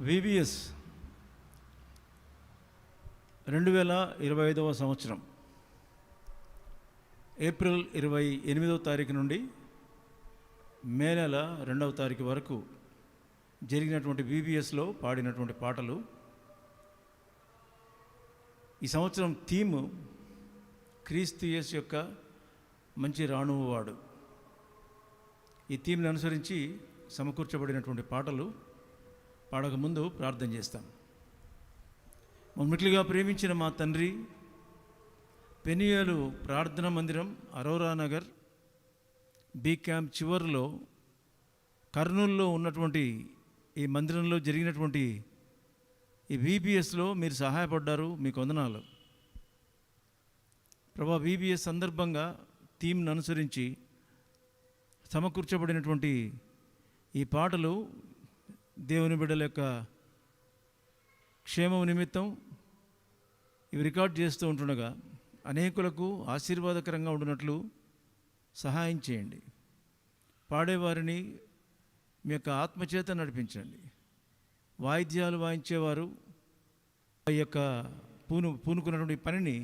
VBS 2025 సంవత్సరం April 28వ తారీఖు నుండి మే నెల 2వ తారీఖు వరకు జరిగినటువంటి VBSలో పాడినటువంటి పాటలు. ఈ సంవత్సరం థీమ్ క్రీస్తు యేసు యొక్క మంచి రాణువాడు. ఈ థీమ్ని అనుసరించి సమకూర్చబడినటువంటి పాటలు పాడకముందు ప్రార్థన చేస్తాం. మమ్మల్నిగా ప్రేమించిన మా తండ్రి, పెనియలు ప్రార్థనా మందిరం, అరోరా నగర్ బీ క్యాంప్ చివరిలో కర్నూలులో ఉన్నటువంటి ఈ మందిరంలో జరిగినటువంటి ఈ VBSలో మీరు సహాయపడ్డారు, మీకు వందనాలు ప్రభా. VBS సందర్భంగా థీమ్ను అనుసరించి సమకూర్చబడినటువంటి ఈ పాటలు దేవుని బిడ్డల యొక్క క్షేమం నిమిత్తం ఇవి రికార్డ్ చేస్తూ ఉంటుండగా అనేకులకు ఆశీర్వాదకరంగా ఉండినట్లు సహాయం చేయండి. పాడేవారిని మీ యొక్క ఆత్మచేత నడిపించండి. వాయిద్యాలు వాయించేవారు ఆ యొక్క పూనుకున్నటువంటి పనిని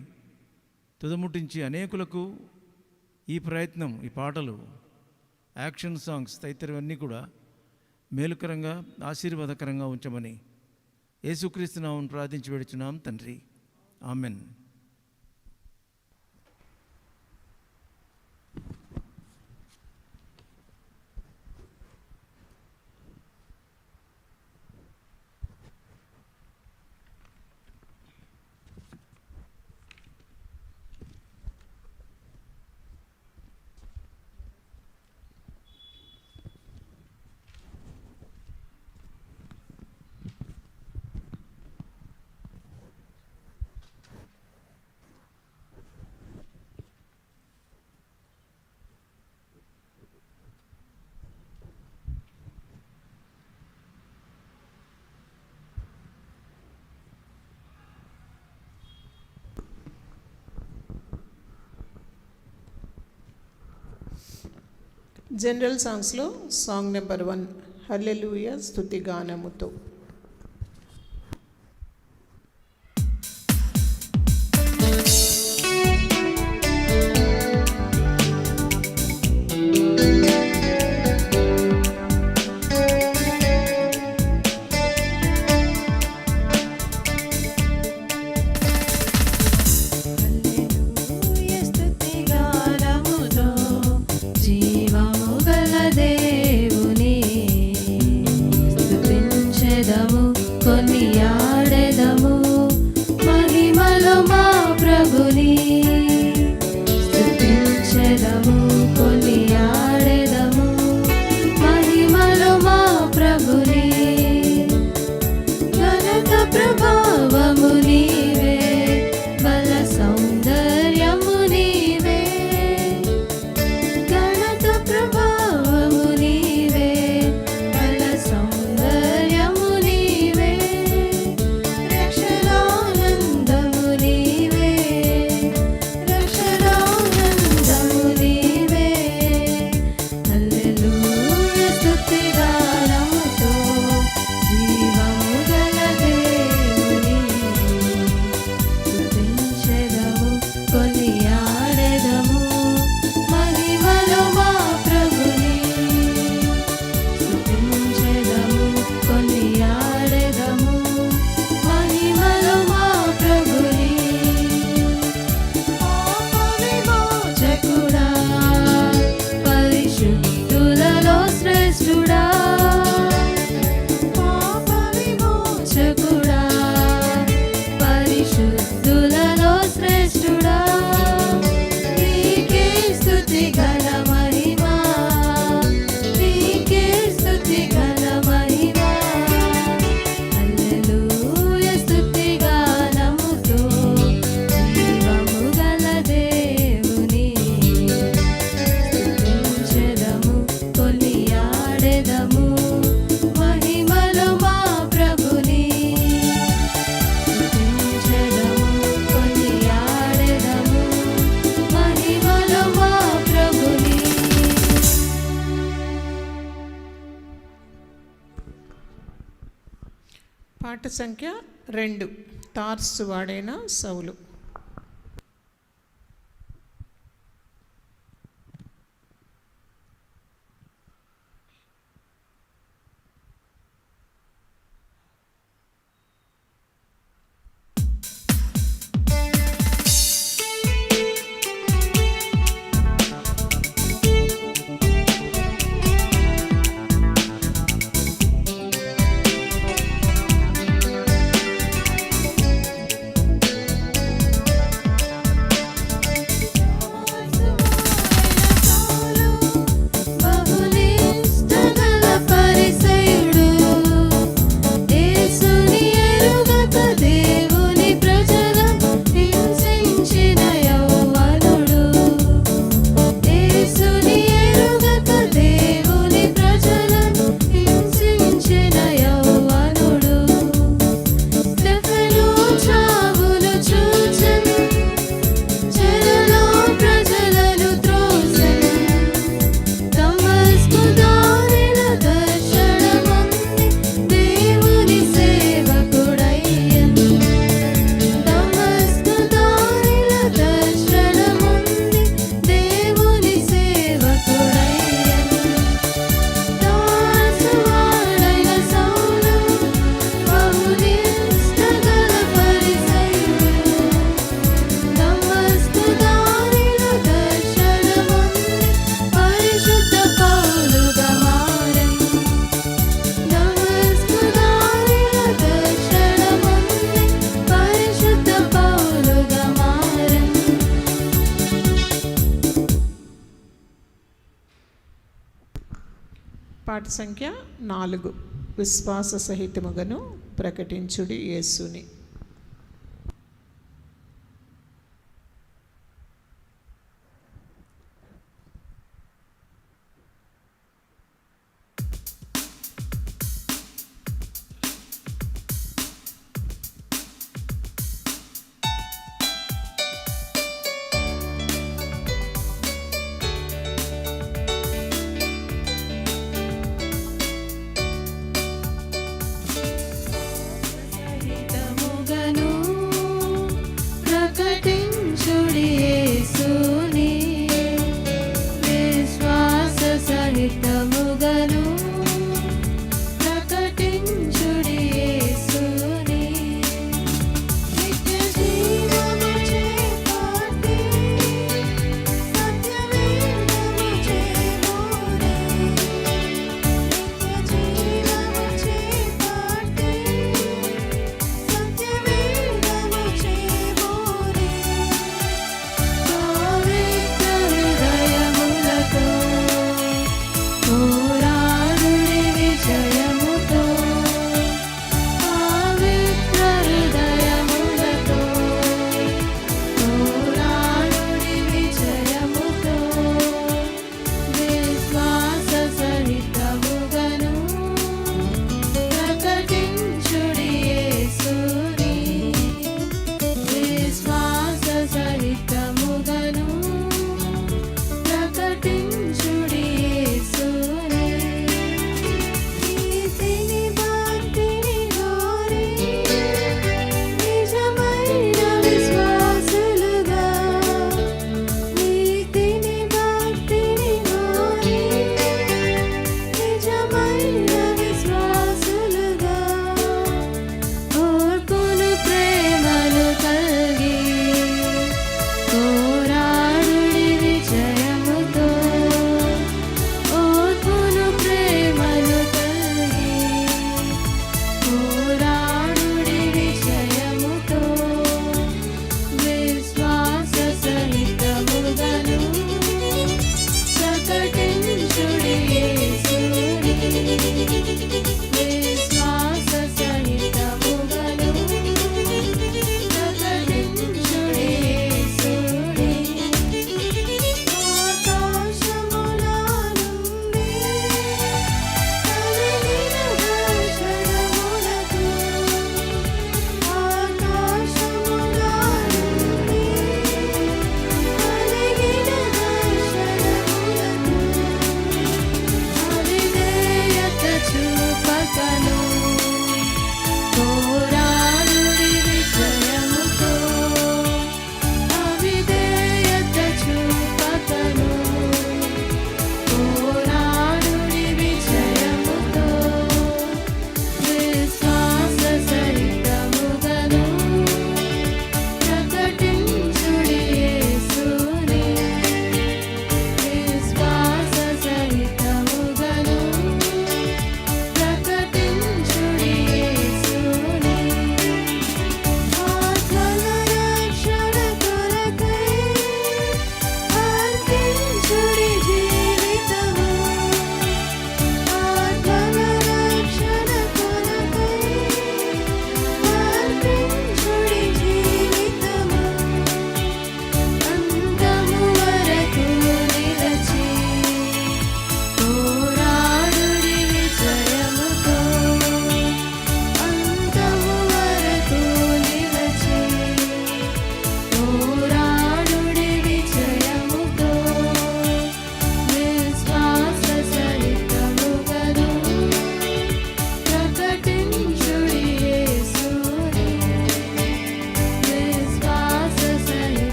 తుదముట్టించి అనేకులకు ఈ ప్రయత్నం, ఈ పాటలు, యాక్షన్ సాంగ్స్ తదితరవన్నీ కూడా మేలుకరంగా ఆశీర్వాదకరంగా ఉంచమని యేసుక్రీస్తు నామమున ప్రార్థించి వేడుచున్నాం తండ్రి, ఆమెన్. జనరల్ సాంగ్స్లో సాంగ్ నెంబర్ 1 హల్లెలూయా స్తుతి గానముతో. దేవుని స్తుతించెద పాట సంఖ్య 2, తార్సు వాడైన సౌలు. పాట సంఖ్య 4, విశ్వాస సహితముగను ప్రకటించుడి యేసుని. సహితము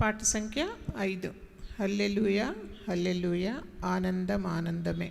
పాట సంఖ్య 5. హల్లెలూయా హల్లెలూయా ఆనందం ఆనందమే.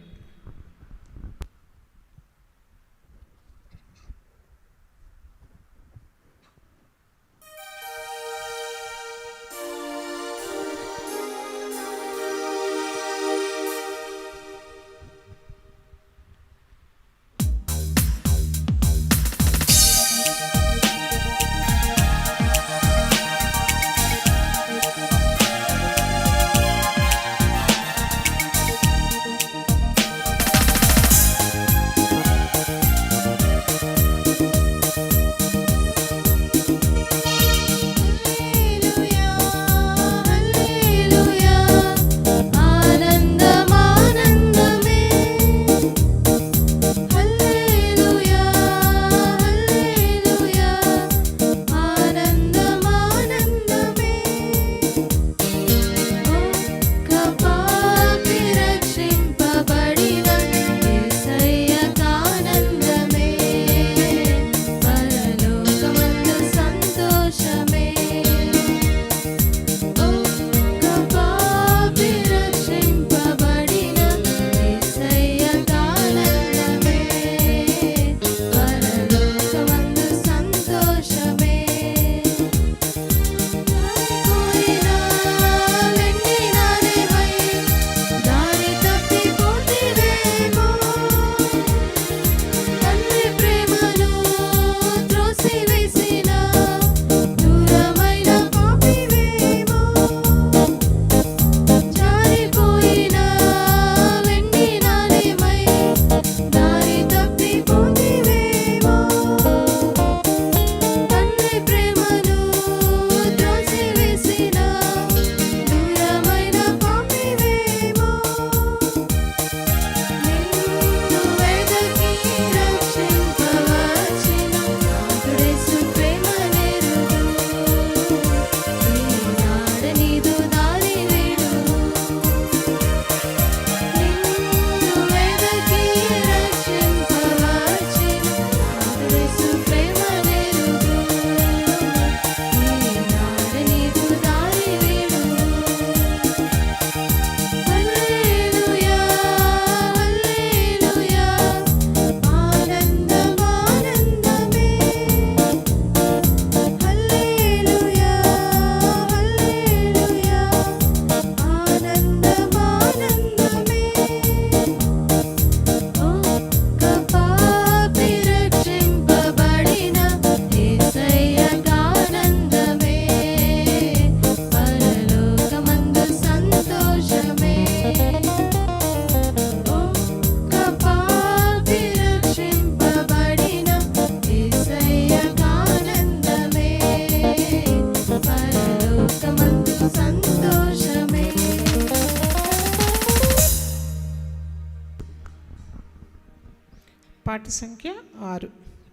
పాట సంఖ్య 6.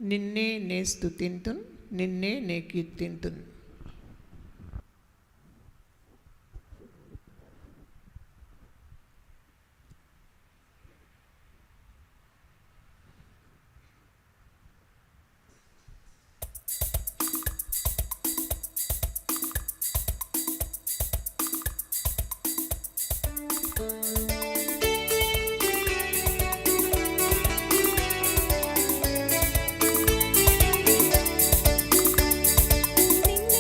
నిన్నే నే స్తుతింతున్, నిన్నే నే కీర్తింతున్. నిన్నే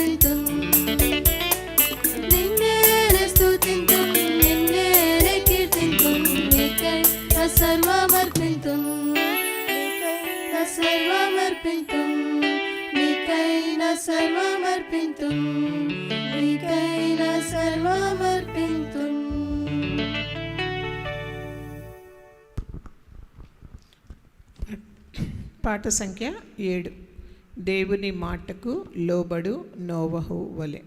సమర్పింతుం నిన్నే స్తుతింతుం నిన్నే కీర్తింతుం నీకై నా సర్వమర్పింతుం సర్వమర్పింతుం నీకై నా సర్వమర్పింతుం నీకై నా సర్వమర్పింతుం. పాట సంఖ్య 7. దేవుని మాటకు లోబడు నోవహు వలె.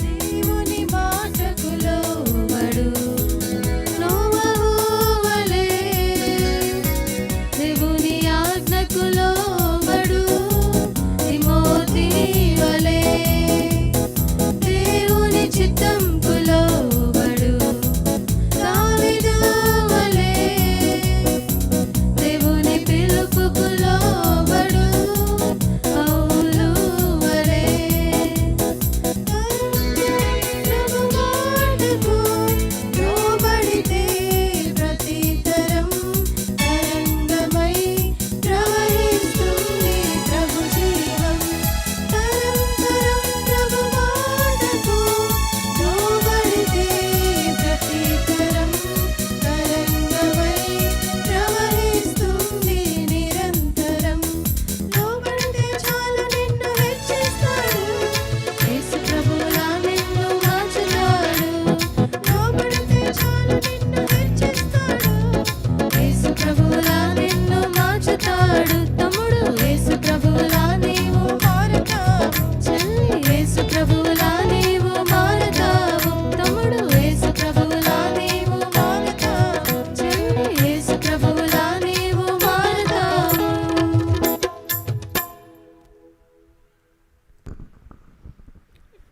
దేవుని మాటకు లోబడు నోవహు వలె దేవుని ఆజ్ఞకు లోబడు తిమోతి వలె దేవుని చిత్తంకు లోబడు దావీదు వలె దేవుని పిలుపుకు లోబడు పౌలు వలె ప్రభు మాటకు లోబడితే ప్రతితరం తరంగమై ప్రవహిస్తుంది ప్రభు జీవం. తరం తరం ప్రభు మాటకు లోబడితే ప్రతితరం తరంగమై ప్రవహిస్తుంది నిరంతరం. లోబడితే చాలు నిన్ను హెచ్చిస్తాడు యేసు ప్రభువులా నిన్ను మార్చుతాడు. లోబడితే చాలు నిన్ను హెచ్చిస్తాడు యేసు ప్రభువులా నిన్ను మార్చుతాడు. తమ్ముడు యేసు ప్రభువులా నీవు మారుతావు. చెల్లి యేసు ప్రభువులా నీవు మారుతావు. తమ్ముడు యేసు ప్రభువులా నీవు మారుతావు. చెల్లి యేసు ప్రభువులా నీవు మారుతావు.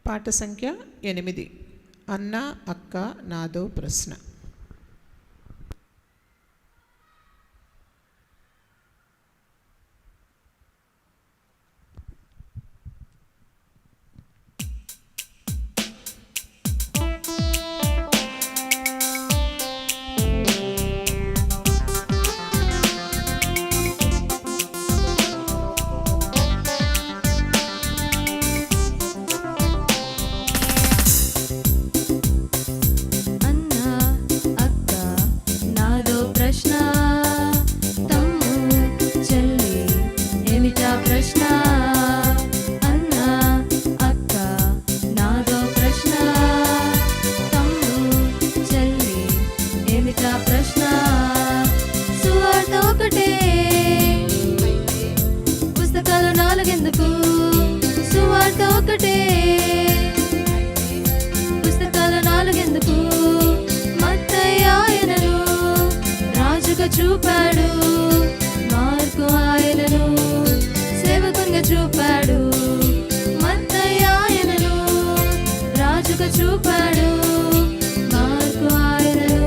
పాట సంఖ్య 8. అన్న అక్క నాదో ప్రశ్న. అన్న అక్క నాదో ప్రశ్న తమ్ము చెల్లి ఏమిటా ప్రశ్న. అన్న అక్క నాదో ప్రశ్న తమ్ము చెల్లి ఏమిటా ప్రశ్న. సువార్త ఒకటే పుస్తకాలు 4 ఎందుకు. సువార్త ఒకటే పుస్తకాలు 4 ఎందుకు. మత్తయి ఆయనను రాజుగా చూపాడు. మార్కు ఆయనను సేవకునిగా చూపాడు. మత్తయి ఆయనను రాజుగా చూపాడు. మార్కు ఆయనను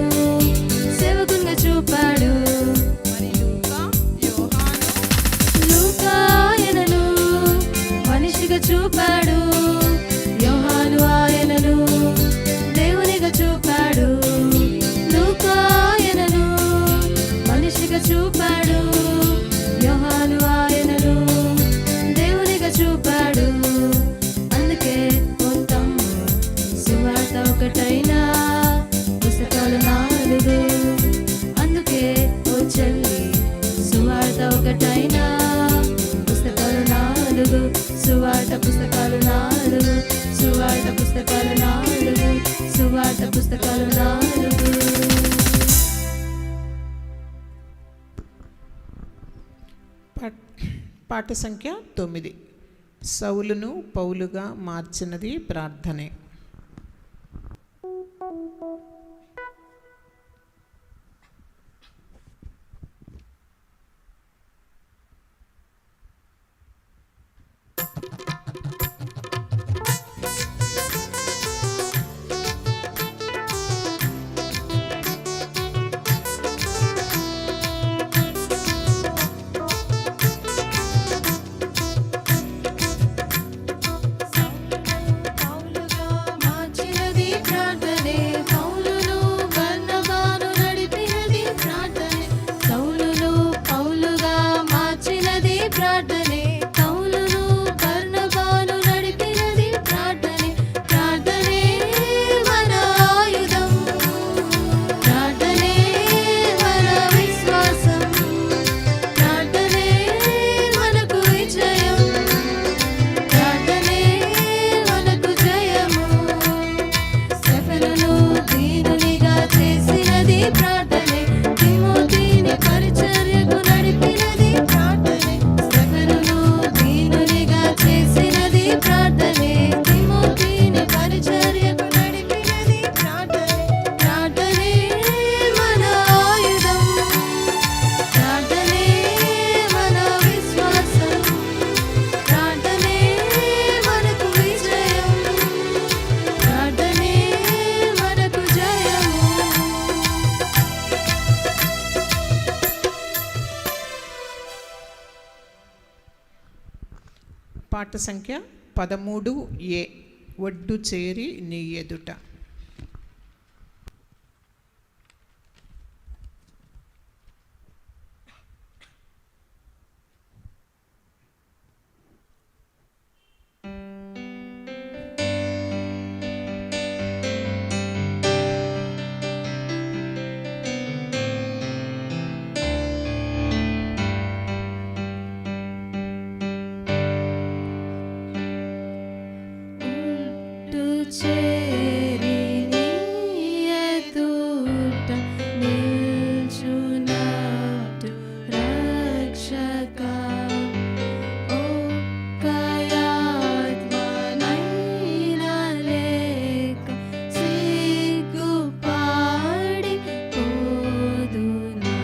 సేవకునిగా చూపాడు. లూకా ఆయనను మనిషిగా చూపాడు. యోహాను ఆయనను దేవునిగా చూపాడు. లూకా ఆయనను మనిషిగా చూపాడు. యోహాను ఆయనను దేవునిగా చూపాడు. అందుకే మొత్తం సువార్త ఒకటైనా పుస్తకాలు 4. అందుకే ఓ చెల్లి సువార్త ఒకటైనా పుస్తకాలు 4. సువార్త పుస్తకాలు 4. సువార్త పుస్తకాలు 4. సువార్త పుస్తకాలు 4. పాట సంఖ్య 9. సౌలును పౌలుగా మార్చినది ప్రార్థనే. పాట సంఖ్య 13A, ఒడ్డు చేరి నీ ఎదుట. చేరి నీ ఎదుట నిల్చున్నట్టు రక్షకా, ఒక్క ఆత్మనైనా లేక సిగ్గుపడి పోదునా,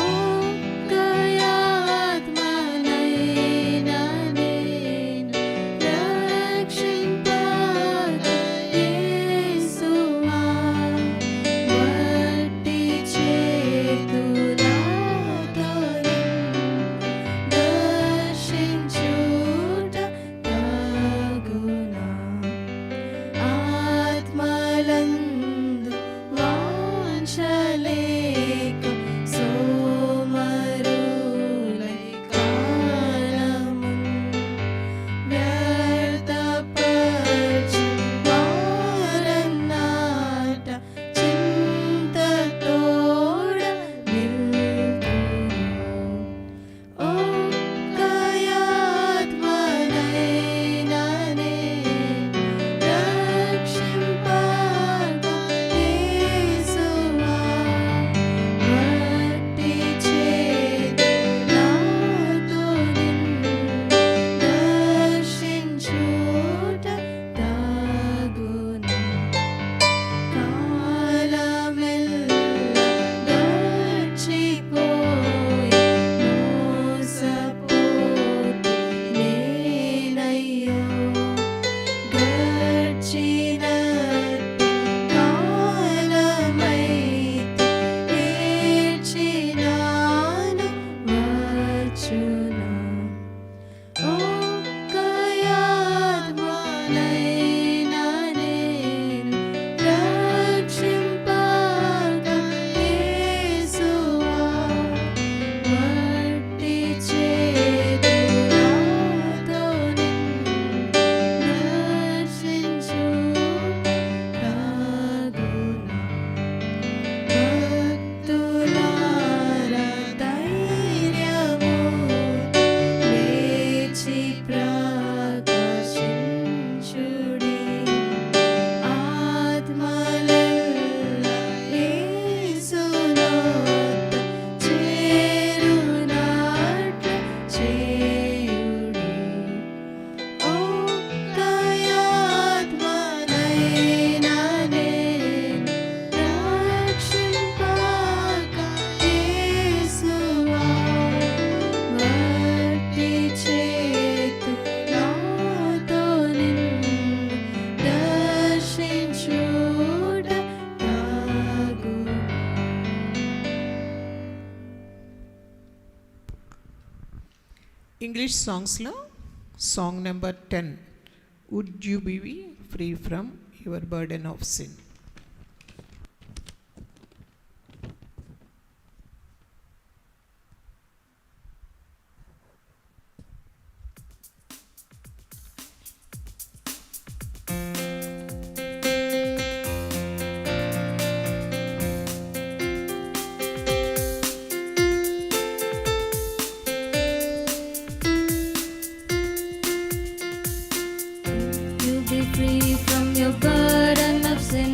ఒక్క ఆత్మనైనా నేను రక్షింపక యేసువా, వట్టి చేతులతో దర్శించుట తగునా, ఆత్మలందు వాంఛలేక సోమరులై కాలమున్ వ్యర్థపరచు వారన్నాట చింతతోడ నిల్తురు, ఒక్క ఆత్మనైనా నేను రక్షింపక యేసువా, వట్టి చేతులతో దర్శించుట తగునా, కాలమెల్ల గడిచిపోయి మోసపోతి నేనయ్యో, గడిచినట్టి కాలమైతే ఏడ్చినాను వచ్చునా, ఒక్క ఆత్మనైనా నేను రక్షింపక యేసువా, వట్టి చేతులతో దర్శించుట తగునా, భక్తులారా ధైర్యముతో లేచి ప్రకాశించుడి, ఆత్మలెల్ల యేసునొద్ద చేరునట్లు చేయుడి, ఒక్క ఆత్మనైనా నేను రక్షింపక యేసువా, వట్టి చేతులతో దర్శించుట తగునా. ఇంగ్లీష్ సాంగ్స్లో song number 10, would you be free from your burden of sin. You be free from your burden of sin.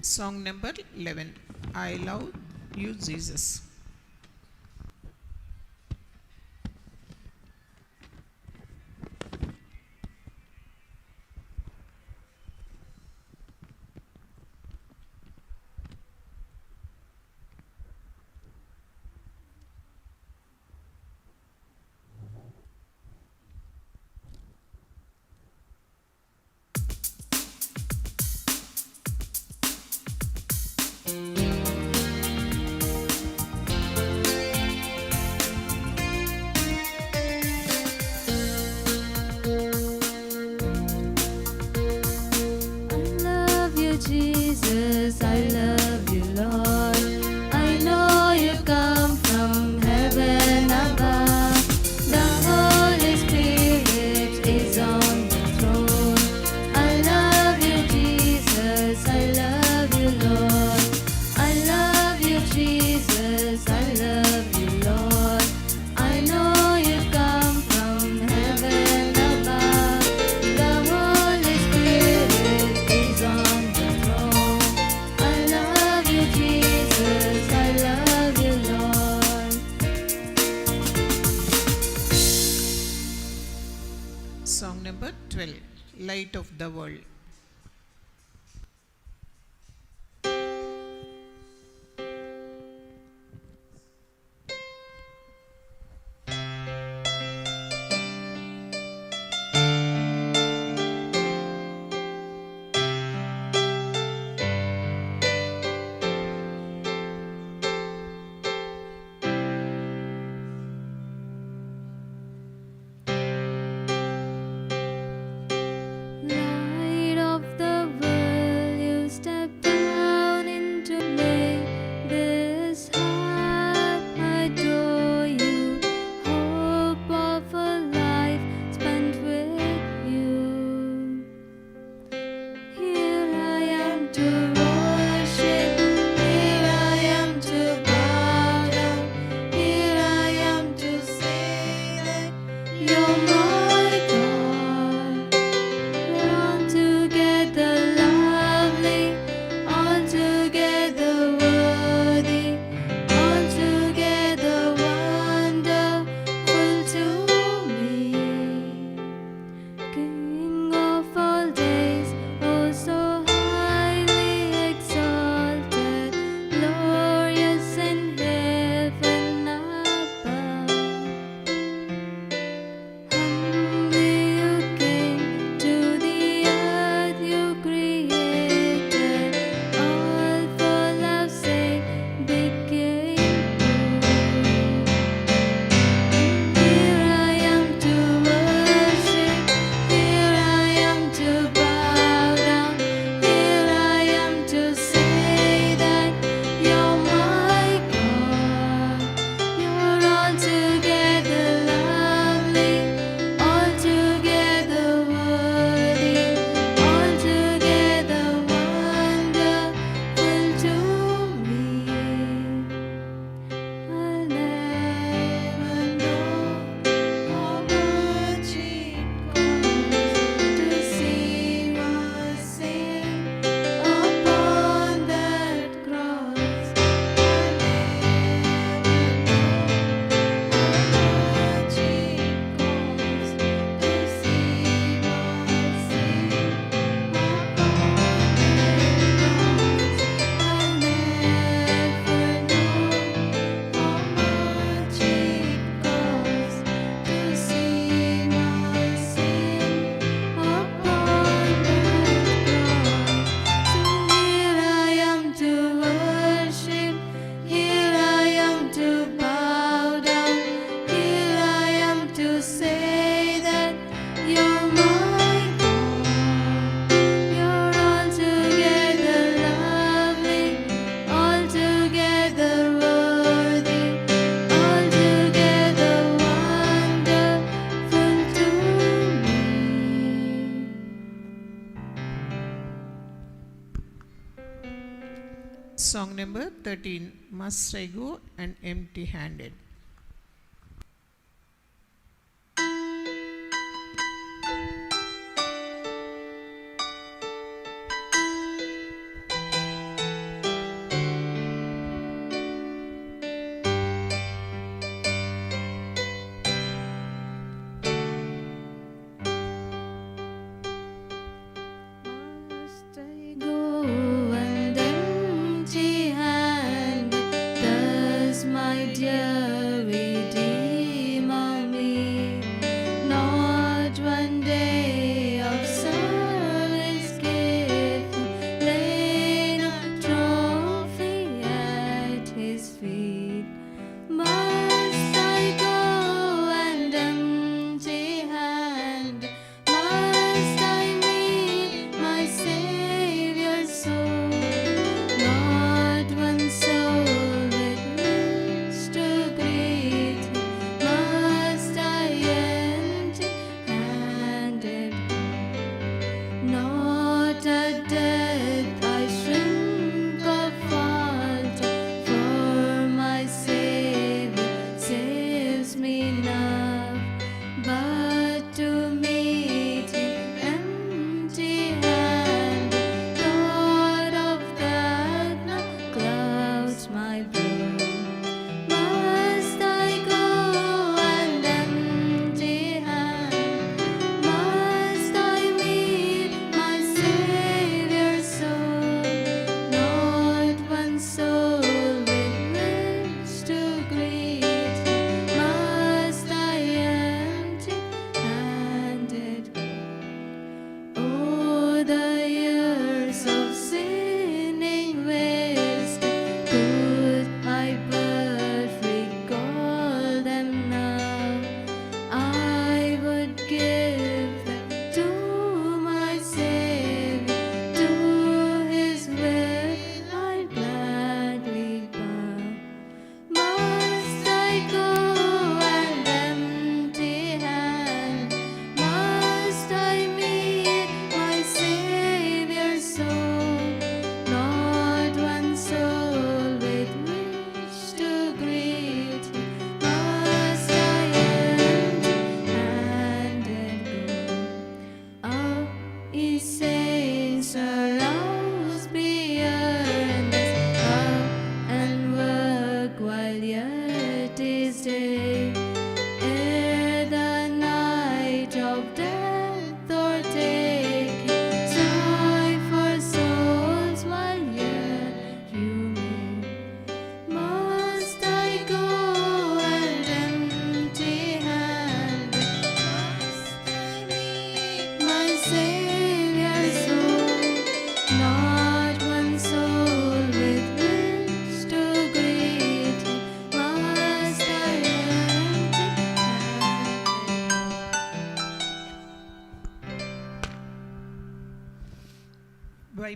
Song number 11. I love you, Jesus. Jesus, I love you, Lord. I know you come from heaven above. The Holy Spirit is on the throne. I love you, Jesus, I love you, Lord. I love you, Jesus, I love you, Lord. I know you come from heaven above. The Holy Spirit is on the throne. I love you, Jesus, I love you, Lord. Song number 12. Light of the world. Light of the world, you step down into me. This heart adore you. Hope of a life spent with you. Here I am to worship. Here I am to bow down. Here I am to say that you're my God. We're altogether lovely, altogether worthy, altogether wonderful to me. King of all days, oh so highly exalted, glorious in heaven above. Humbly you came to the earth you created, all for love's sake became poor. Here I am to worship, here I am to bow down, here I am to say that you're my God. You're altogether lovely, altogether worthy, altogether wonderful to me. I'll never know how much it costs to see my sin upon that cross. I'll never know how much it costs to see my sin upon that cross. I'll never know how much it costs to see my sin upon that cross. So here I am to worship, here I am to bow down, here I am to say that you're my God. You're altogether lovely, altogether worthy, altogether wonderful to me. Song number 13. Must I go and empty handed?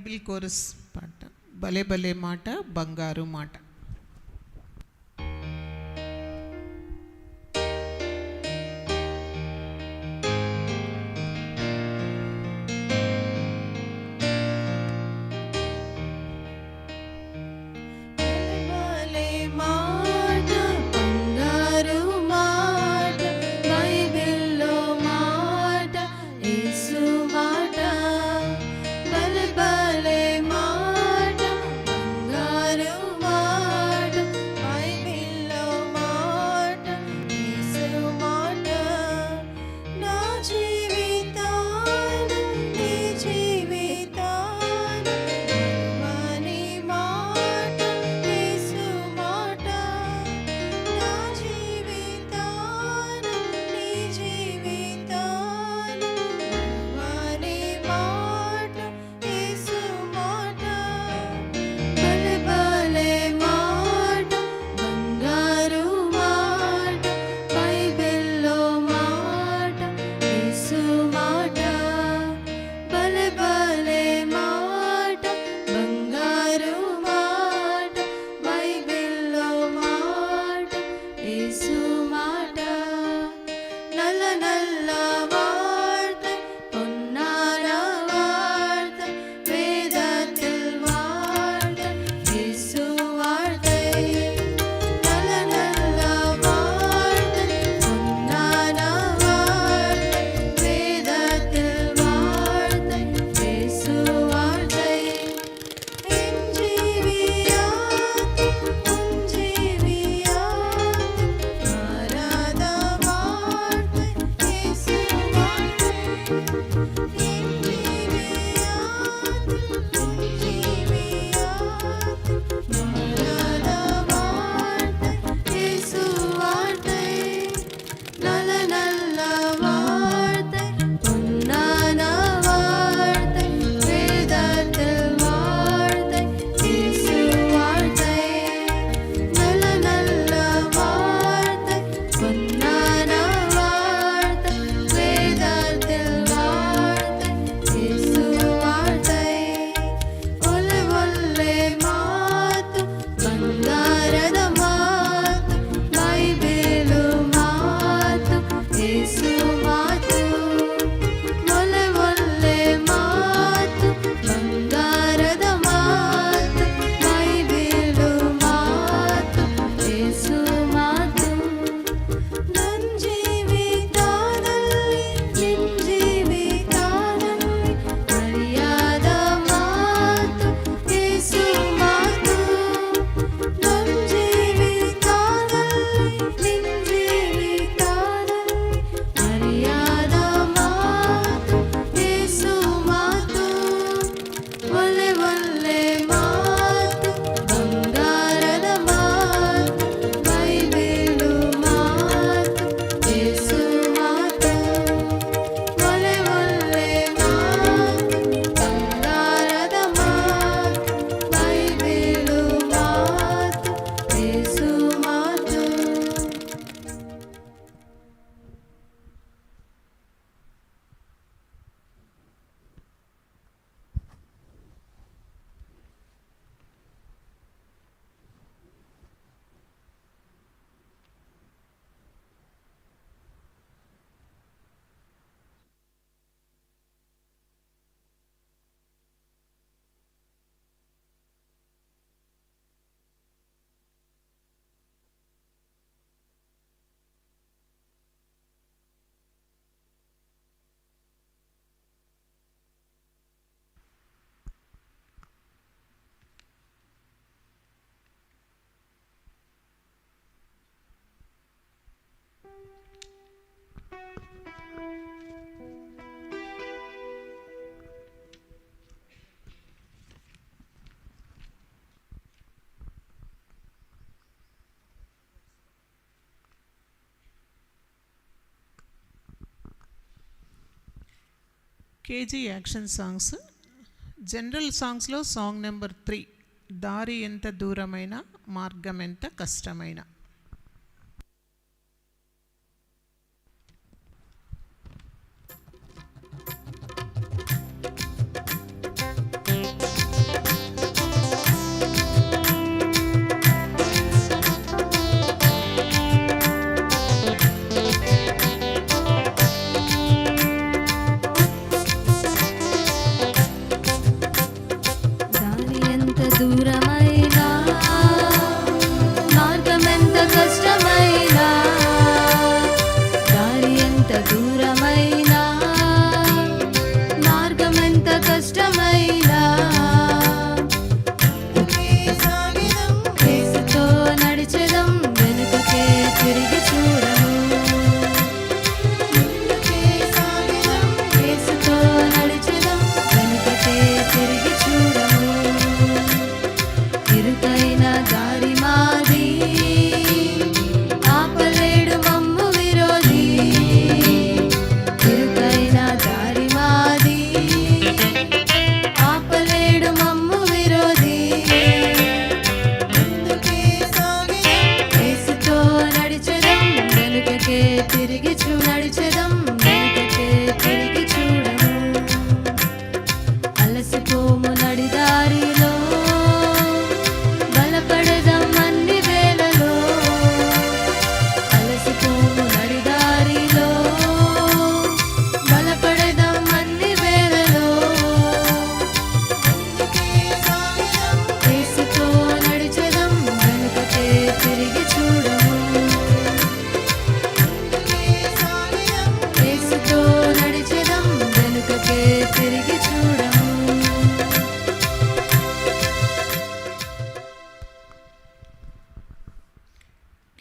Bible chorus పాట భలే భలే మాట బంగారు మాట. KG action songs. General సాంగ్స్లో song number 3 దారి ఎంత దూరమైన మార్గం ఎంత కష్టమైన.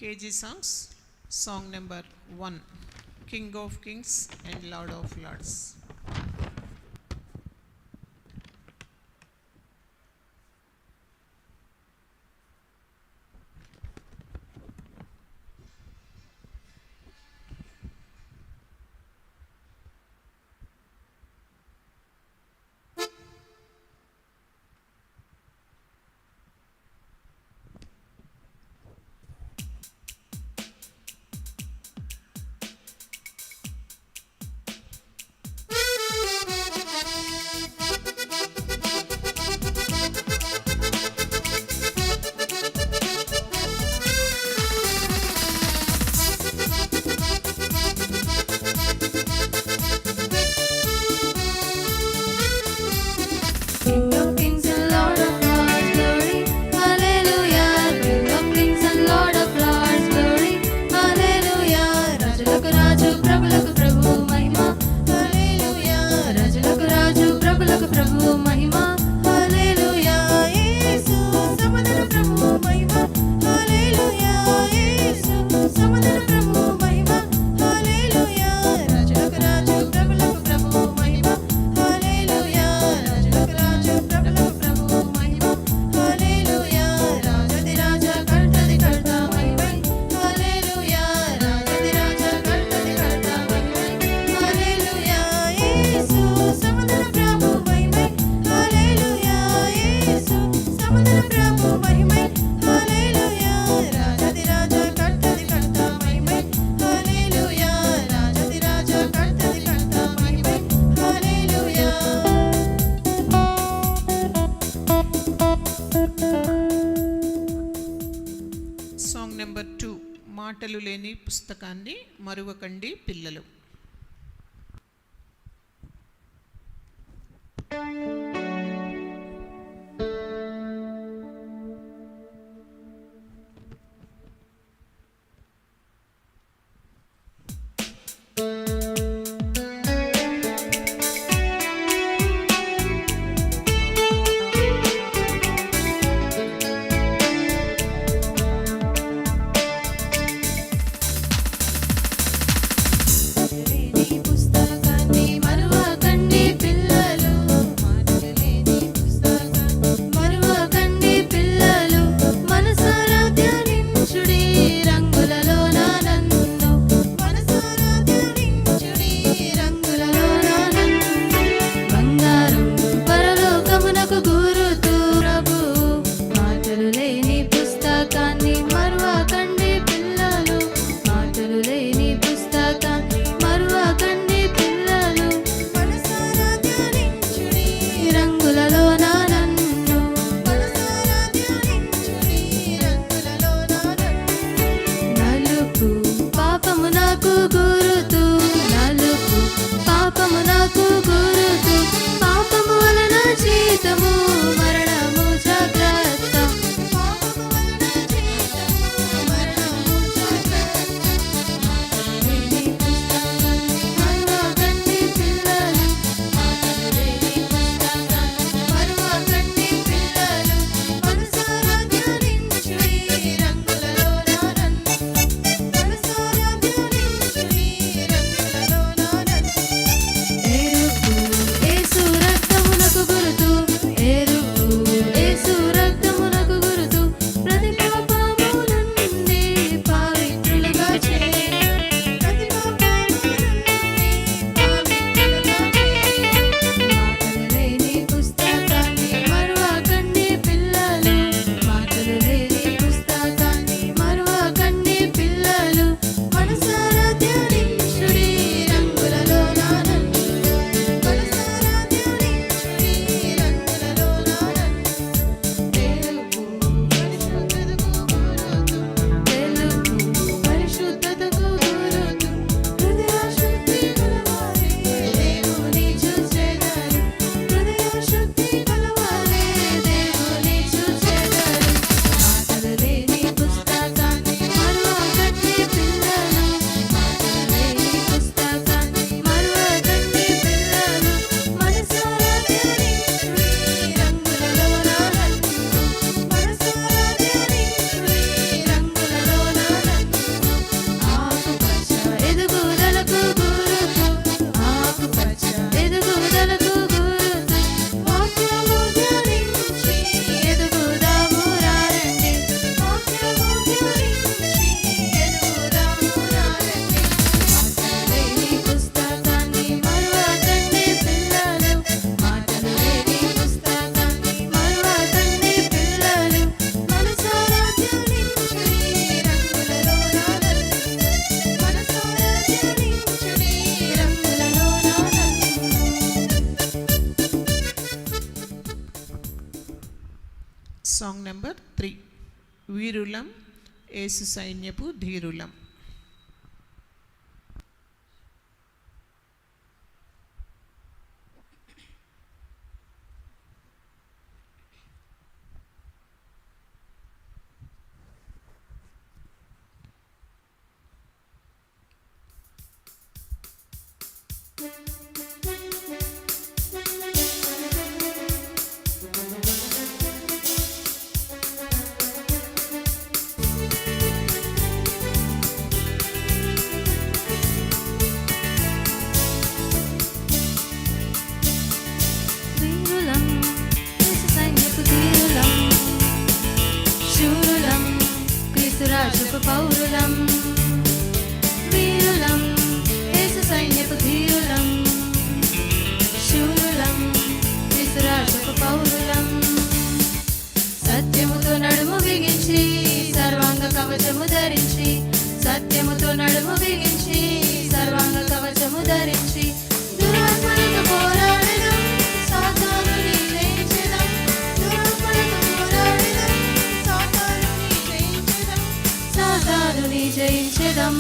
KG songs, song number 1, King of Kings and Lord of Lords. King of kings and Lord of lords, glory, hallelujah. King of kings and Lord of lords, glory, hallelujah. రాజులకు రాజు ప్రభులకు ప్రభు మహిమ, హల్లెలూయా. రాజులకు రాజు ప్రభులకు ప్రభు మహిమ, హల్లెలూయా. యేసు సముద్ర ప్రభు మహిమ, హల్లెలూయా. యేసు సముద్ర ప్రభు మహిమ, హల్లెలూయా. రాజులకు రాజు ప్రభులకు ప్రభు మహిమ, హల్లెలూయా. రాజులకు రాజు ప్రభులకు ప్రభు మహిమ, హల్లెలూయా. రాజాది రాజా కర్తది కర్త మహిమై, హల్లెలూయా. రాజాది రాజా కర్తది కర్త మహిమై, హల్లెలూయా. యేసు సముద్ర ప్రభు మహిమై, హల్లెలూయా. యేసు సముద్ర ప్రభు మహిమై, హల్లెలూయా. రాజాది రాజా కర్తది కర్త మహిమై, హల్లెలూయా. రాజాది రాజా కర్తది కర్త మహిమై, హల్లెలూయా. సాంగ్ నెంబర్ 2, మాటలు లేని పుస్తకాన్ని మరువకండి పిల్లలు. లేని పుస్తకాన్ని మరువకండి పిల్లలు, మాటలు 3 వీరులం యేసు సైన్యపు ధీరులం. వీరులం యేసు సైన్యపు ధీరులం, శూరులం క్రీస్తు రాజుకు పౌరులం. వీరులం యేసు సైన్యపు ధీరులం, శూరులం క్రీస్తు రాజుకు పౌరులం. సత్యముతో నడుము బిగించి సర్వాంగ కవచము ధరించి, సత్యముతో నడుము బిగించి సర్వాంగ కవచము ధరించి, దురాత్మలతో పోరాడెదం, సాతానుని జయించెదం. దురాత్మలతో పోరాడెదం, సాతానుని జయించెదం.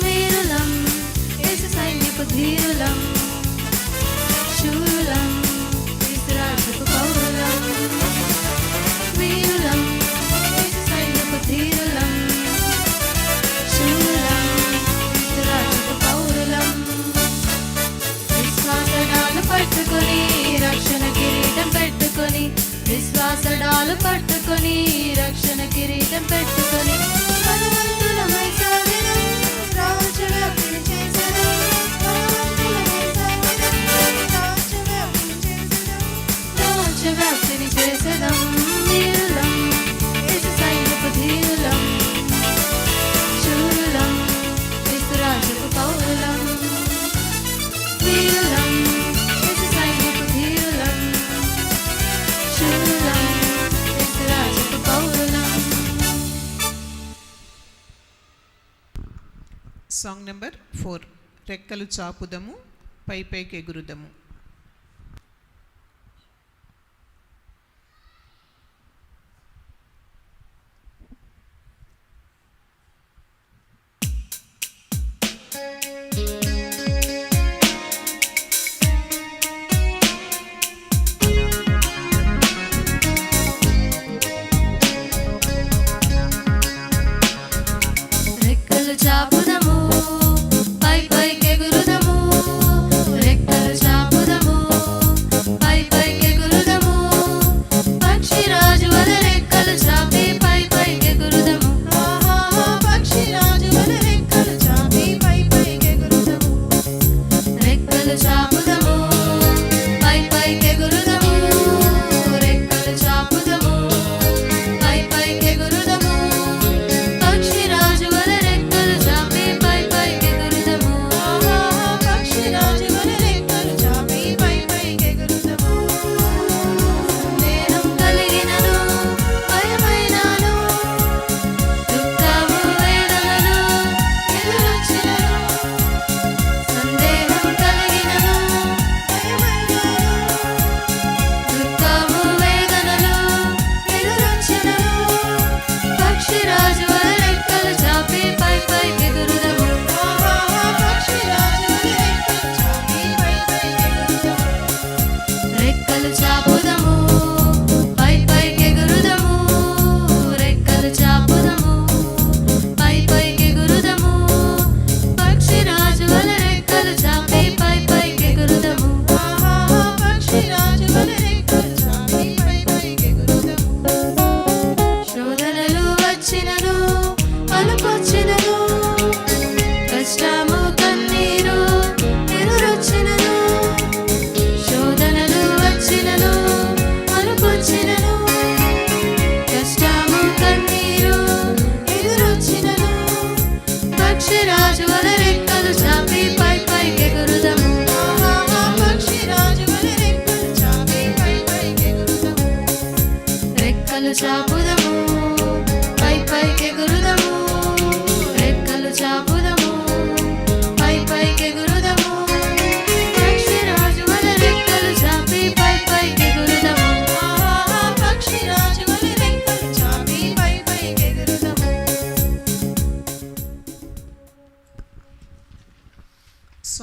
వీరులం యేసు సైన్యపు ధీరులం, శూరులం క్రీస్తు రాజుకు పౌరులం. వీరులం యేసు సైన్యపు ధీరులం, శూరులం క్రీస్తు రాజుకు పౌరులం. విశ్వాసడాలు పట్టుకొని రక్షణ కిరీటం పెట్టుకొని, విశ్వాసడాలు పట్టుకొని రక్షణ కిరీటం పెట్టుకొని, బలవంతులమై సాగెదం, రాజ్యవ్యాప్తిని చేసెదం. బలవంతులమై సాగెదం, రాజ్యవ్యాప్తిని చేసెదం. వీరులం యేసు సైన్యపు ధీరులం, శూరులం క్రీస్తు రాజుకు పౌరులం. వీరులం యేసు సైన్యపు ధీరులం, శూరులం క్రీస్తు రాజుకు పౌరులం. సాంగ్ నెంబర్ 4 రెక్కలు చాపుదము పై పైకి ఎగురుదము. రెక్కలు చాపుదము పై పైకి ఎగురుదము, రెక్కలు చాపుదము పై పైకి ఎగురుదము. పక్షిరాజు వలె రెక్కలు చాపి పై పైకి ఎగురుదము. పక్షిరాజు వలె రెక్కలు చాపి పై పైకి ఎగురుదము. రెక్కలు చాపుదము పై పైకి ఎగురుదము, రెక్కలు చాపుదము పై పైకి ఎగురుదము. పక్షిరాజు వలె రెక్కలు చాపి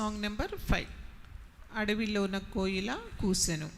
సాంగ్ నెంబర్ 5 అడవిలోన కోయిల కూసెను.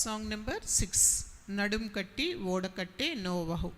సాంగ్ నెంబర్ 6 నడుం కట్టి ఓడకట్టే నోవహు.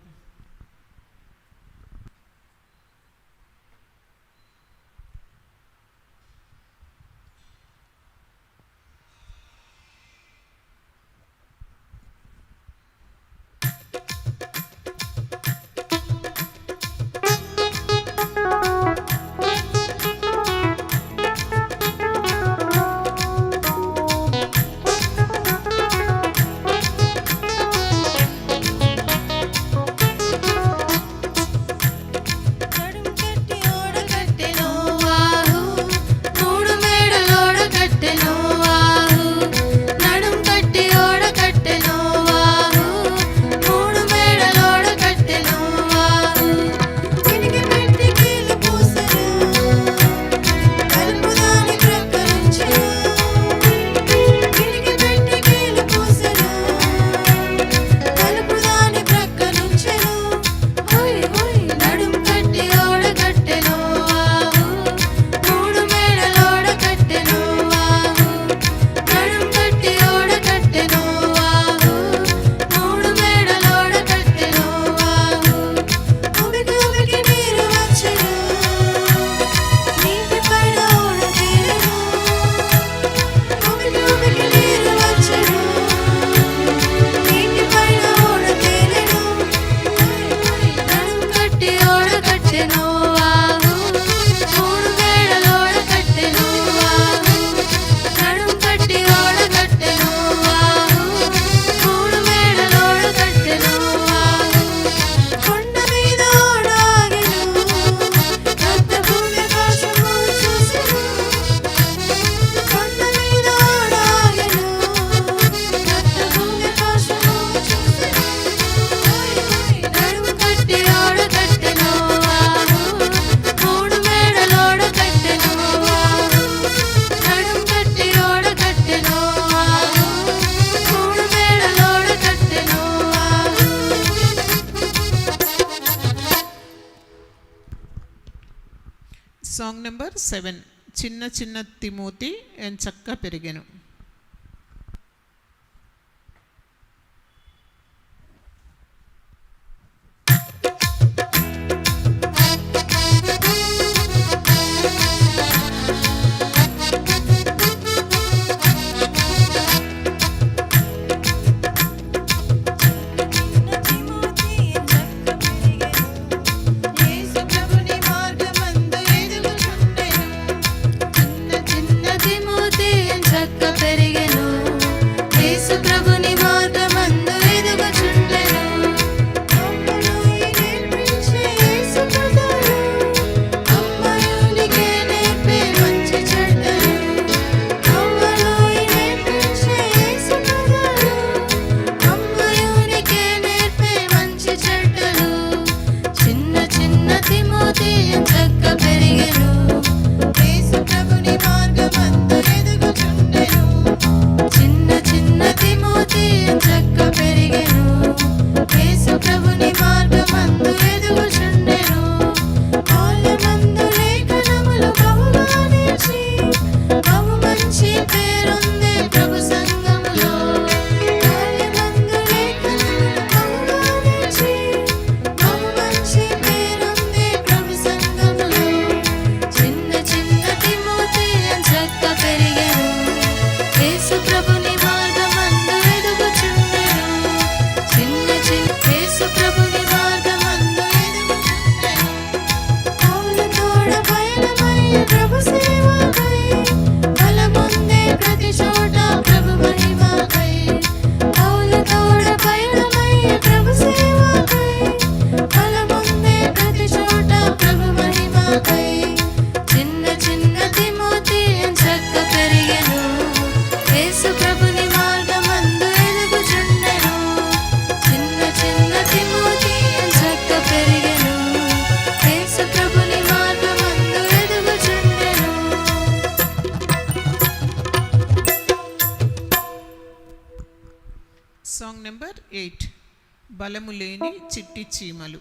సాంగ్ నెంబర్ 7 చిన్న చిన్న తిమోతి ఎంచక్క పెరిగెను. సాంగ్ నెంబర్ 8 బలము లేని చిట్టి చీమలు.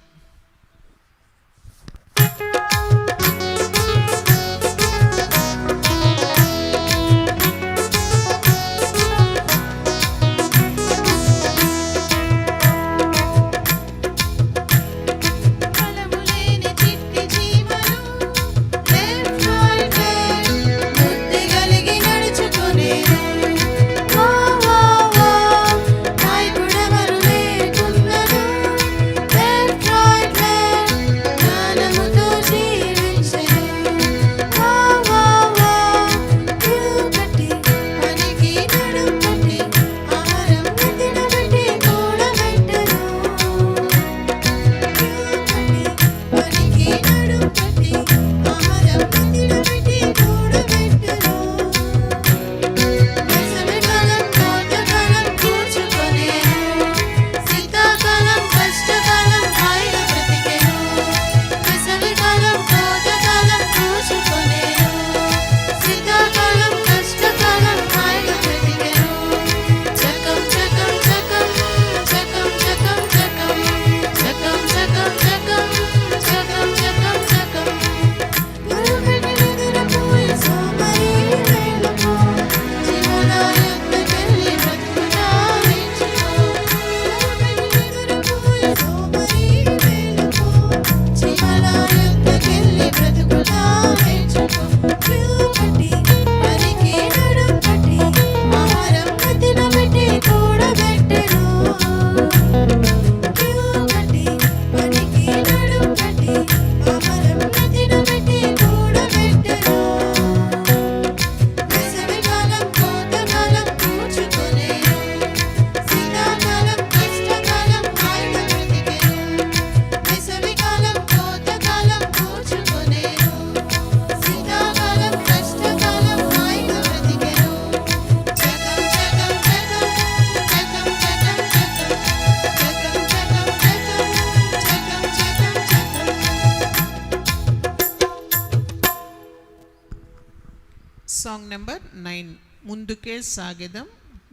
సాంగ్ నెంబర్ 9 ముందుకే సాగెదం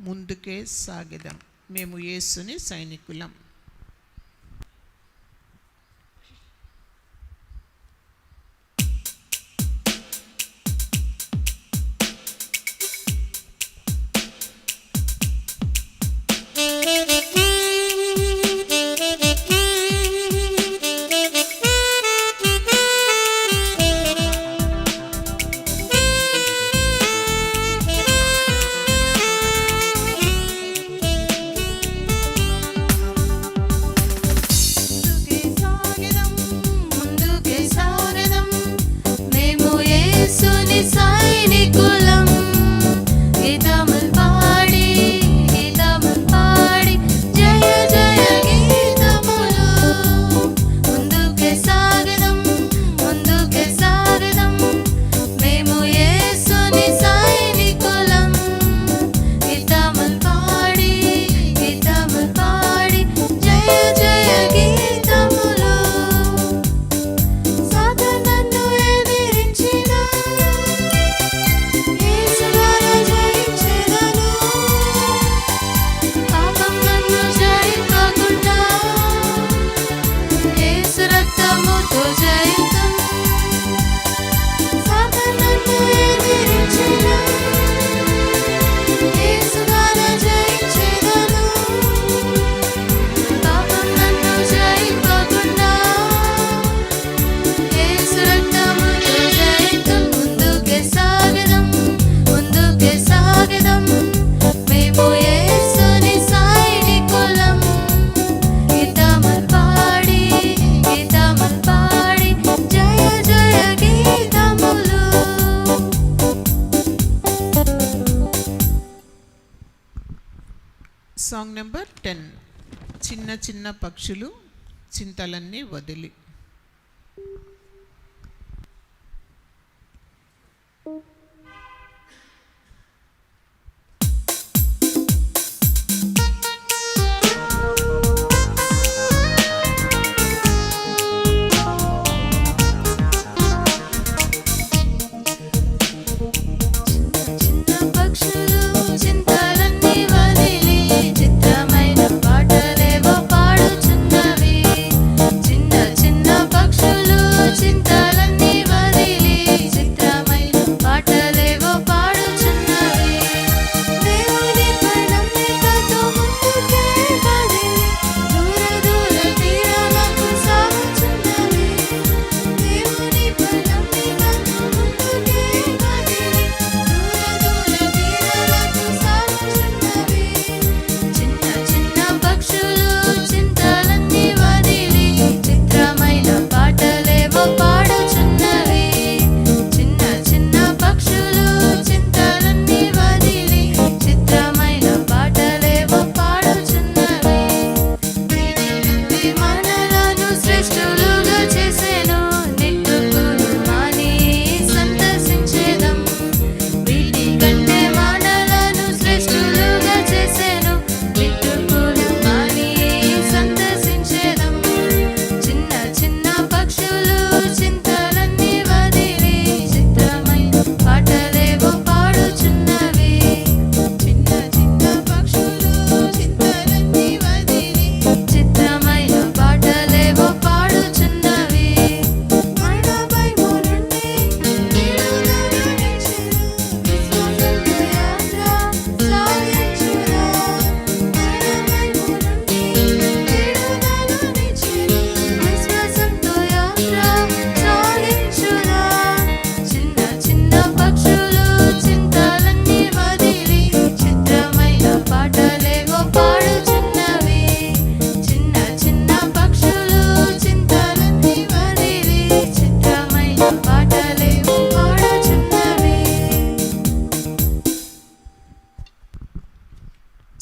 ముందుకే సాగెదం మేము యేసుని సైనికులం. సాంగ్ నెంబర్ 10 చిన్న చిన్న పక్షులు చింతలన్నీ వదిలి.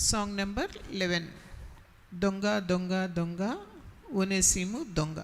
సాంగ్ నెంబర్ 11 దొంగ దొంగ దొంగ ఒనేసిము దొంగ.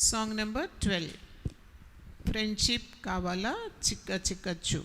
సాంగ్ నెంబర్ 12 ఫ్రెండ్షిప్ కావాలా చిక్క చిక్కచ్చు.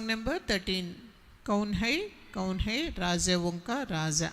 నెంబర్ 13 కౌన్ హై రాజా వంక రాజా.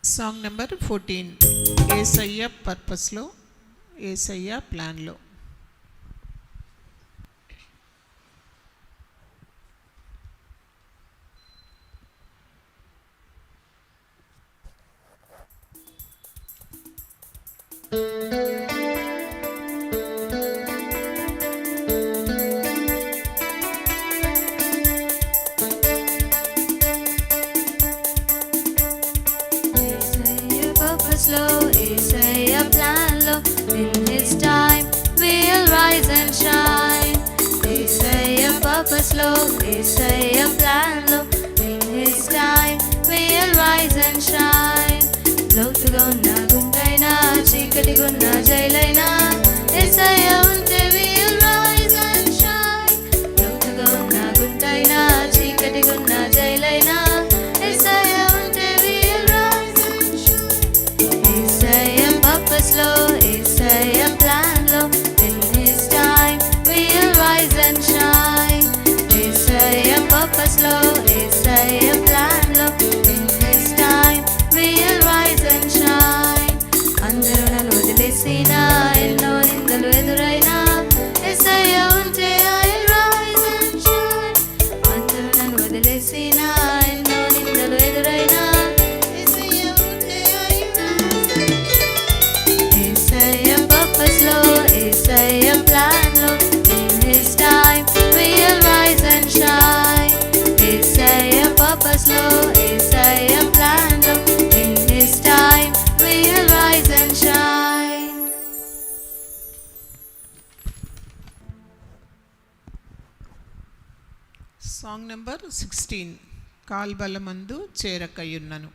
సాంగ్ నెంబర్ 14 యేసయ్య పర్పస్లో యేసయ్య ప్లాన్లో. Issaiah plan low. In His time we'll rise and shine. Issaiah purpose లో యేసయ్య ప్లాన్ లో in his time we'll rise and shine. లోతుగా ఉన్న గుంటైనా చీకటిగా ఉన్న జైలైనా యేసయ్య ఉంటే we'll rise and shine. లోతుగా ఉన్న గుంటైనా చీకటిగా ఉన్న జైలైనా యేసయ్య ఉంటే we'll rise and shine. Yesayya purpose లో యేసయ్య ప్లాన్ లో in his time we'll rise and shine. Yesayya purpose లో యేసయ్య ప్లాన్ లో in his time we'll rise and shine. అందరూ నన్ను వదిలేసినా ఎన్నో నిందలు ఎదురైనా యేసయ్య ఉంటే I'll rise and shine. అందరూ నన్ను వదిలేసినా ఎన్నో నిందలు ఎదురైనా యేసయ్య ఉంటే I'll rise and shine. Yesayya purpose లో యేసయ్య ప్లాన్ లో in his time we'll rise and shine. Yesayya purpose లో యేసయ్య ప్లాన్ లో in his time we'll rise and shine. Song number 16 కాల్బలమందు చేరకయున్నను.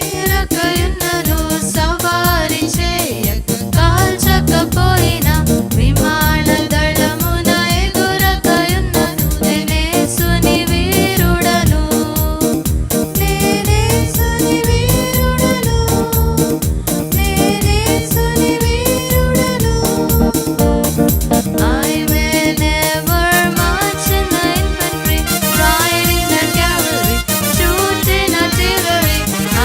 చేరకయున్నను సవారి చేయక కాల్చకపోయినా విమాన దళమున ఎగురకయున్నను నేనేసుని వీరుడను నేనేసుని వీరుడను నేనేసుని వీరుడను. I may never march in the infantry, ride in the cavalry, shoot in artillery.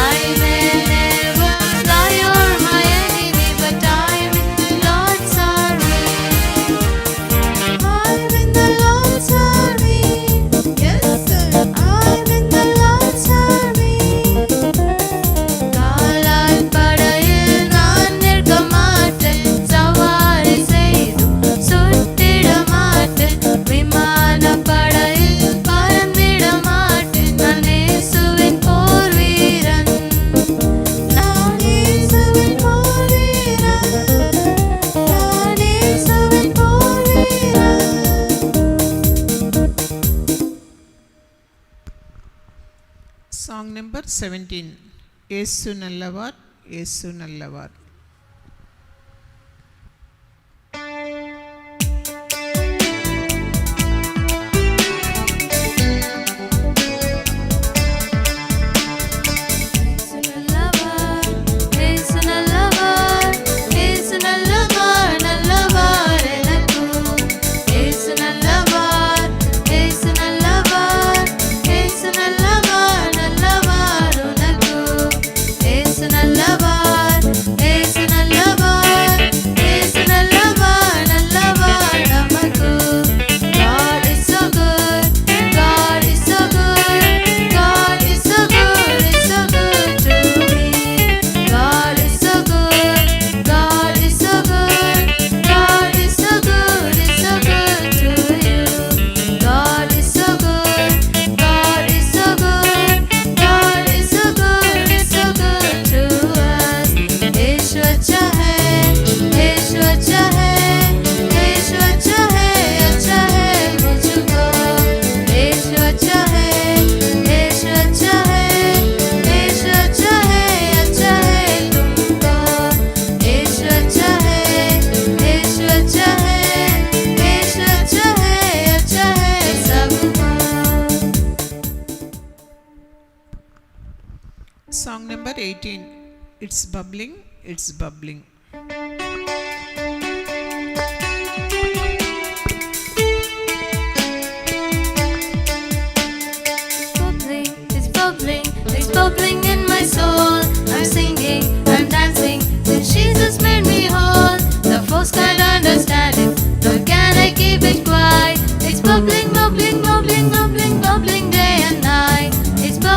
I may never fly over my enemy, but I'm in the Lord's army. I'm in the Lord's army. Yes, sir. I'm in the Lord's army. காலால் படையில் நான் நிற்க மாட்டேன், சவாரி செய்து சுட்டிட மாட்டேன், விமான படையில் பறந்திட மாட்டேன். நான் இயேசுவின் போர் வீரன், நான் இயேசுவின் போர் வீரன், நான் இயேசுவின் போர் வீரன். సాంగ్ నెంబర్ 17 యేసు నల్లవార్ యేసు నల్లవార్. యేసు నల్లవార్ యేసు నల్లవార్ నల్లవార్ ఎనకు. యేసు నల్లవార్ యేసు నల్లవార్ యేసు నల్లవార్ నల్లవారు నాకు. యేసు నల్లవార్ యేసు నల్లవార్ యేసు నల్లవార్ నల్లవార్ నమకు. God is so good, God is so good, God is so good, is so good to me. God is so good, God is so good, God is so good, is so good to you. God is so good, God is so good, God is so good, is so good to us. यीशु अच्छा है, यीशु अच्छा है, यीशु अच्छा है मुझको. यीशु अच्छा है, यीशु अच्छा है, यीशु अच्छा है तुमको. यीशु अच्छा है, यीशु अच्छा है, यीशु अच्छा है सबको. Song number 18 it's bubbling it's bubbling. It's bubbling, it's bubbling in my soul. I'm singing, I'm dancing, since Jesus made me whole. The force can't understand it, nor can I keep it quiet. It's bubbling, bubbling, bubbling, bubbling.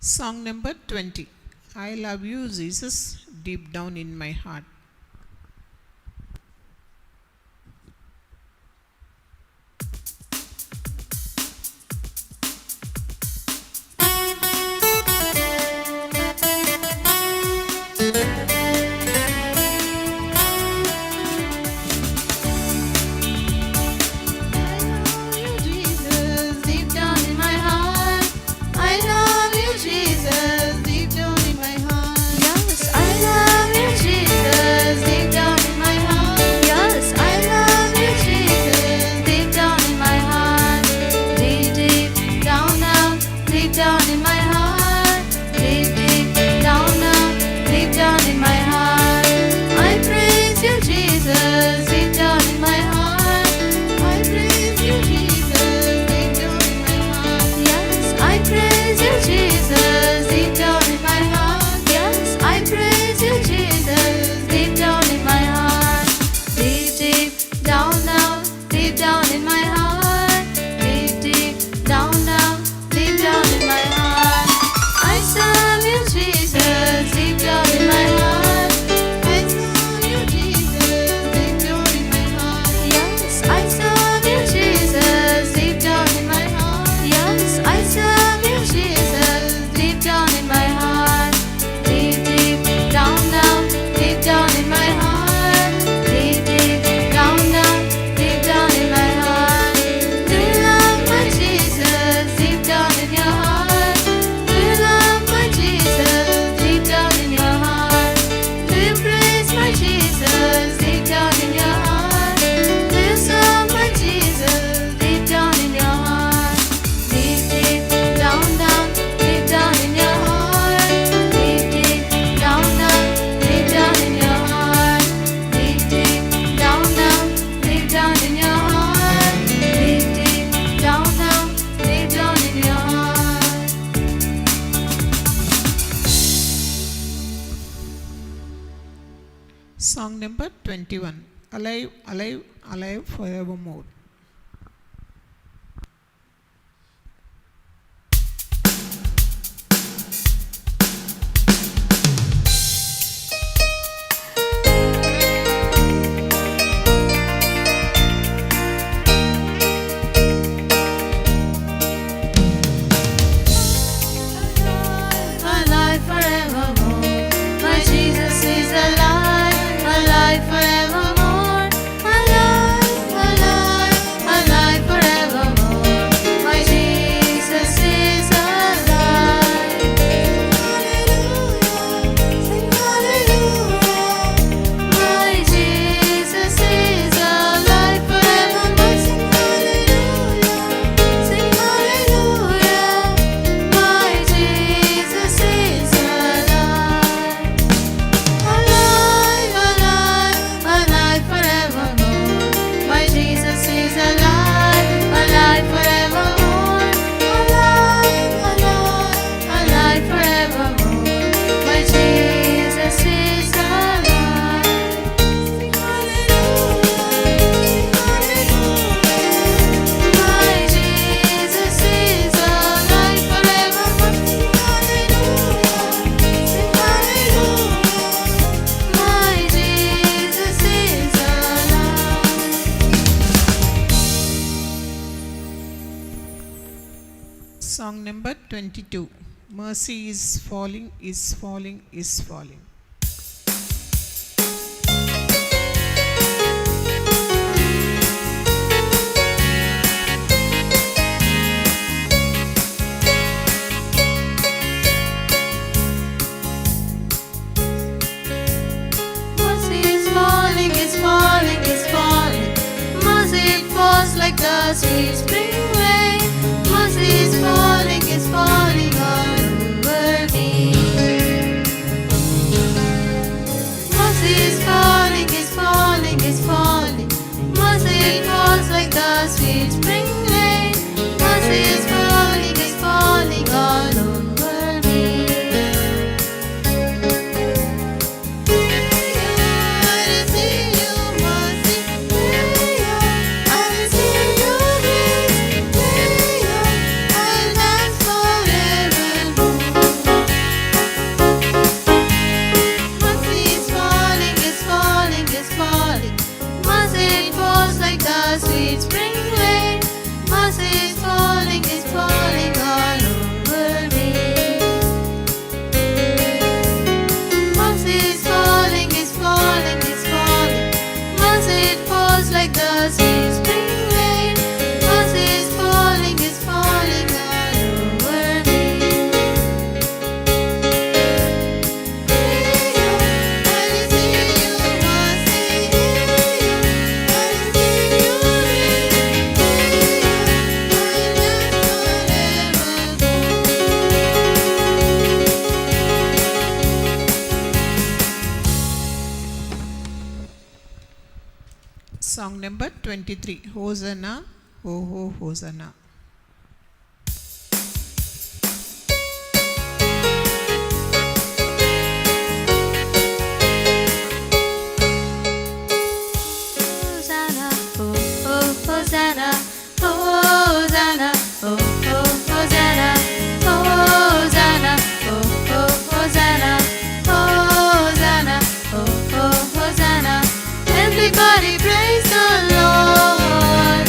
Song number 20. I love you, Jesus, deep down in my heart. Down in my heart, deep, deep, down, down, deep down in my Song number 21. Alive, alive, alive forevermore. Alive forevermore. My Jesus is alive, alive forevermore. Alive, alive, alive forevermore. My Jesus is alive. Sing hallelujah. My Jesus is alive forevermore. Sing hallelujah. Sing hallelujah. My Jesus is alive. Alive, alive, alive forevermore. My Jesus is alive, alive forevermore. Alive, alive, alive forevermore. My Jesus is alive. Sing hallelujah, sing hallelujah. My Jesus is alive forevermore. Sing hallelujah, sing hallelujah. My Jesus is alive. Song number 22. Mercy is falling, is falling, is falling. Mercy is falling, is falling, is falling. Mercy it falls like the sweet spring rain. Mercy is falling all over me. Mercy is falling, is falling, is falling. Mercy it falls like the sweet spring rain. Mercy is falling all over me. Sweet spring rain, mercy is falling all over me. Mercy is falling, mercy it falls like the sweet spring rain. Mercy is falling all over me. Song number 23. Hosanna, oh, oh, Hosanna. Hosanna, oh, oh, Hosanna, Hosanna, oh, oh, Hosanna, Hosanna, oh, oh, Hosanna, Hosanna, oh, oh, Hosanna. Everybody praise the Lord.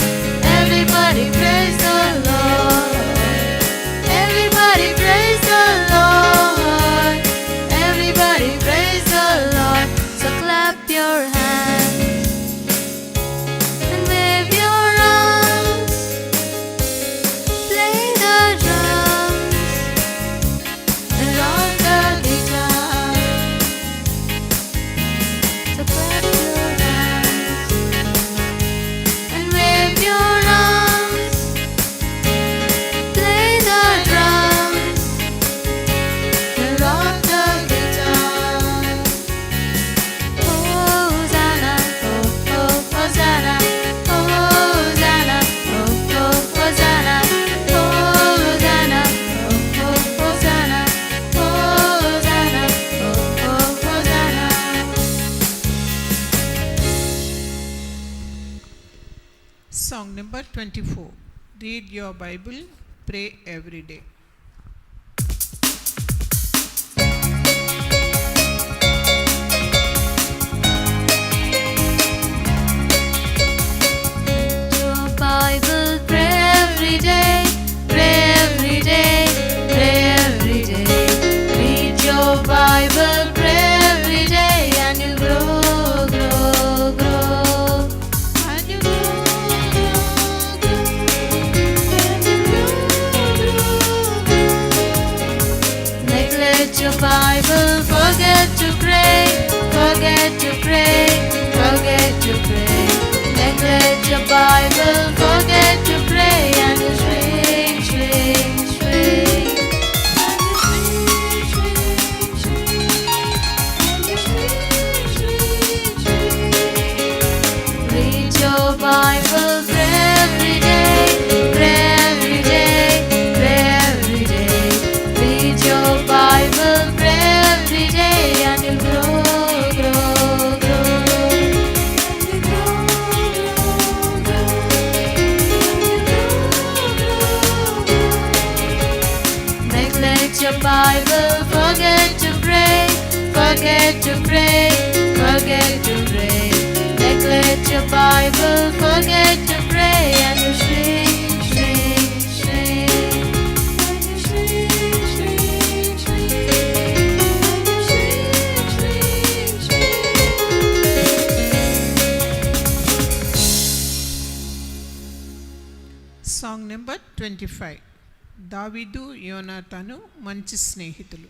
Everybody praise the Song number 24. Read your Bible, pray every day. Your Bible, pray every day, pray every day, pray every day. Read your Bible, pray every day, and you grow, grow, grow. And you grow, grow, grow. And you grow, grow, grow. Neglect your Bible, forget to pray, forget to pray, forget to pray. Neglect your Bible, forget to pray, and you shrink, shrink, shrink. And you shrink, shrink, shrink. And you shrink, shrink, shrink. Read your Bible, pray every day, pray every day, pray every day. Read your Bible, pray every day, and you grow, grow, grow. And you grow, grow, grow. Neglect your Bible, forget to pray, forget to pray, forget to pray. Neglect your Bible, forget to pray, and you shrink, shrink, shrink. And you shrink, shrink, shrink. And you shrink, shrink, shrink. Song number 25. దావీదు యోనాతాను మంచి స్నేహితులు.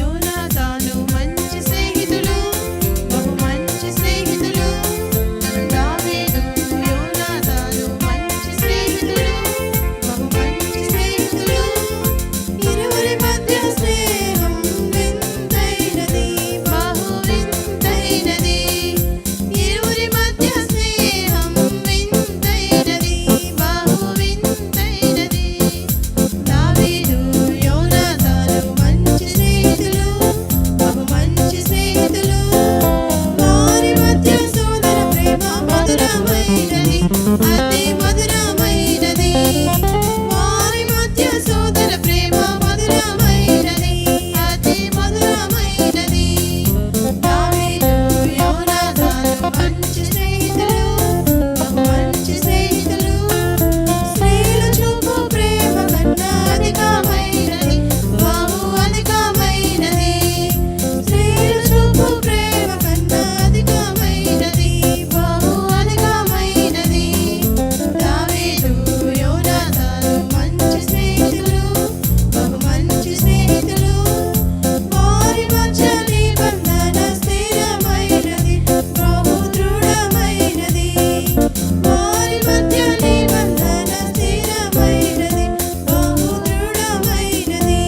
యోనాతాను మంచి స్నేహితులు, బహు మంచి స్నేహితులు. దావీదు యోనాతాను మంచి స్నేహితులు, బహు మంచి స్నేహితులు. ఇరువురి మధ్య స్నేహం వింతైనది, బహు వింతైనది. ఇరువురి మధ్య స్నేహం వింతైనది, బహు వింతైనది. దావీదు యోనాతాను మంచి స్నేహితులు, బహు మంచి స్నేహితులు. వారి మధ్య సోదర ప్రేమ మధురమైనది, అతి మధురమైనది. వారి మధ్య సోదర ప్రేమ మధురమైనది, అతి మధురమైనది. దావీదు యోనాతాను మంచి స్నేహితులు, బహు మంచి స్నేహితులు. స్త్రీలు చూపు ప్రేమ కన్నా అధికమైనది, బహు అధికమైనది. స్త్రీలు చూపు ప్రేమ కన్నా అధికమైనది, బహు అధికమైనది. దావీదు యోనాతాను మంచి స్నేహితులు, బహు మంచి స్నేహితులు. వారి మధ్య నిబంధన స్థిరమైనది, బహు దృఢమైనది. వారి మధ్య నిబంధన స్థిరమైనది, బహు దృఢమైనది.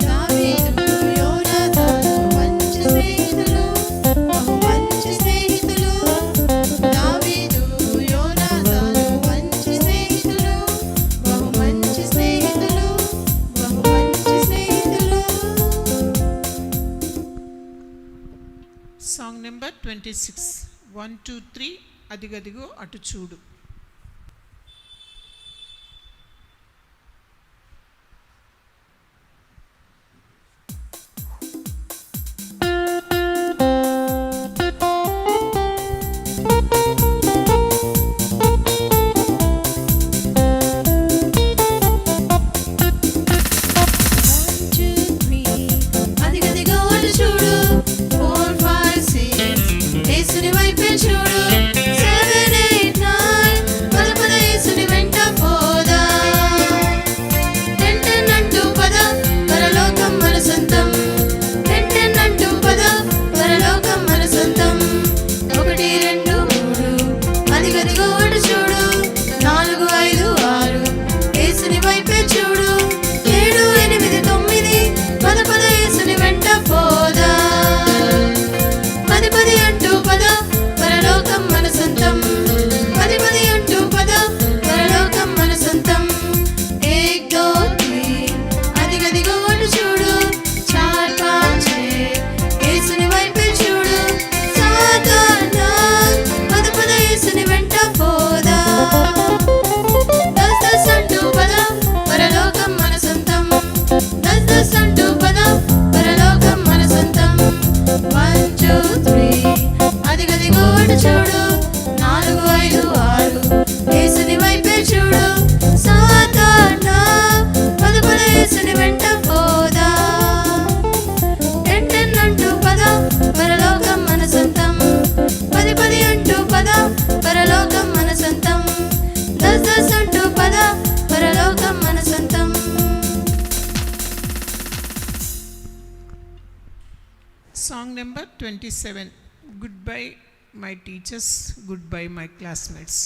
దావీదు యోనాతాను మంచి స్నేహితులు, బహు మంచి స్నేహితులు. దావీదు యోనాతాను మంచి స్నేహితులు, బహు మంచి స్నేహితులు, బహు మంచి స్నేహితులు. Song number 26. 1, 2, 3. అదిగదిగో అటు చూడు. అదిగదిగో అటు చూడు. 4, 5, 6. యేసుని వైపే చూడు. 7, 8, 9. Number 27, good bye my teachers, good bye my classmates.